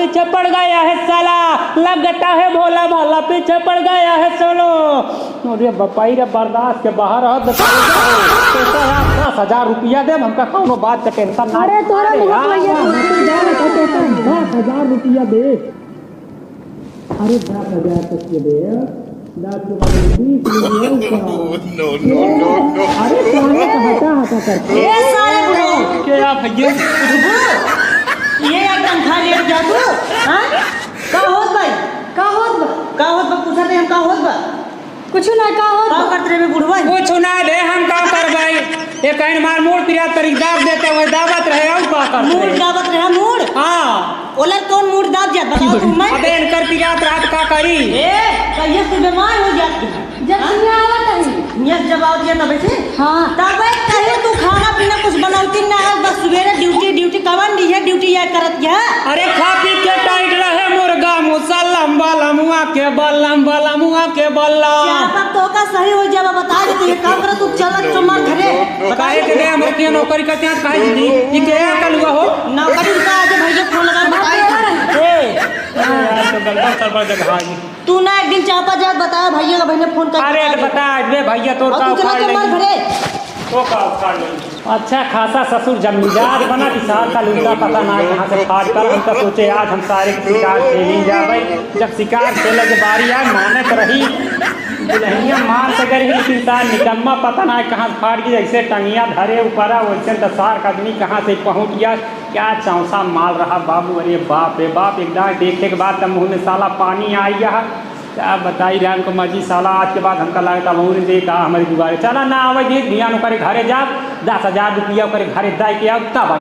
पीछे पड़ गया है साला, लगता है भोला भाला पीछे पड़ गया है सोलो। अरे बपाई रे बर्दाश्त के बाहर हो, 10,000 रुपया दे, हमका कौनो बात का टेंशन ना। अरे तोरा 10,000 रुपया दे। अरे 10,000 तक के दे, 10 के बाद 20 नो। अरे सोने का हटा करके ये सारे बुढ़ो क्या भैया ये एकदम खा ले जा तू। हां का होत भाई, का होत बा पूछा नहीं हम का होत बा, कुछ ना का होत का करत रे बुढ़वा, कुछ ना दे हम का करबाई। ये कहीं मार मूड पिया तरीदार देते हुए दावत रहे और का कर मूड दावत रहे मूड। हां ओला कौन मूड दाव जा बताओ तुम। मैं अबे इनकर पिया रात का करी ए कहिए तू बीमार हो जाती जब दुनिया आवत है नियत जब आवत है तब से। हां तब कहे तू खाना पीना कुछ बनौती ना है, बस सवेरे ड्यूटी कवन दी है, ड्यूटी या करत क्या। अरे खा पी के टाइट रहे मुर्गा मुसल्लम वाला मुआ के बल्लम वाला मुआ के बल्लम। क्या तब तो का सही हो जाबा बता दे, तू काम कर, तू चल चुमर घरे काहे के हम के नौकरी करते हैं काहे दीदी ई के कल हुआ हो नौकरी का आज भैया फोन लगा बताई ए यार तो गलबा सरबा जगह आई। तू ना एक दिन चापा जात बताया भैया का, भैया फोन कर। अरे बता बे भैया तोर का उखाड़ ले तो का उखाड़ ले। अच्छा खासा ससुर जब मिजाज बना कि साल का लूटा पता ना कहाँ से फाड़ कर, हम तो सोचे आज हम सारे शिकार खेली जाए। जब शिकार खेले के बारी आए माने तो रही दुल्हनिया मान से गई, लेकिन इंसान निकम्मा पता ना कहाँ से फाड़ गई, जैसे टंगिया धरे ऊपर वैसे 10 आदमी कहाँ से पहुँच गया। क्या चौंसा माल रहा बाबू, अरे बाप रे बाप, एकदम देखे के बाद तब मुँह में साला पानी आ गया। क्या बताई रहा हमको मर्जी साला, आज के बाद हमका लगता मुँह ने देखा हमारी दुआरे चला ना आवे ध्यान करे घरे जा, 10,000 रुपया करे घरे दे के अब तब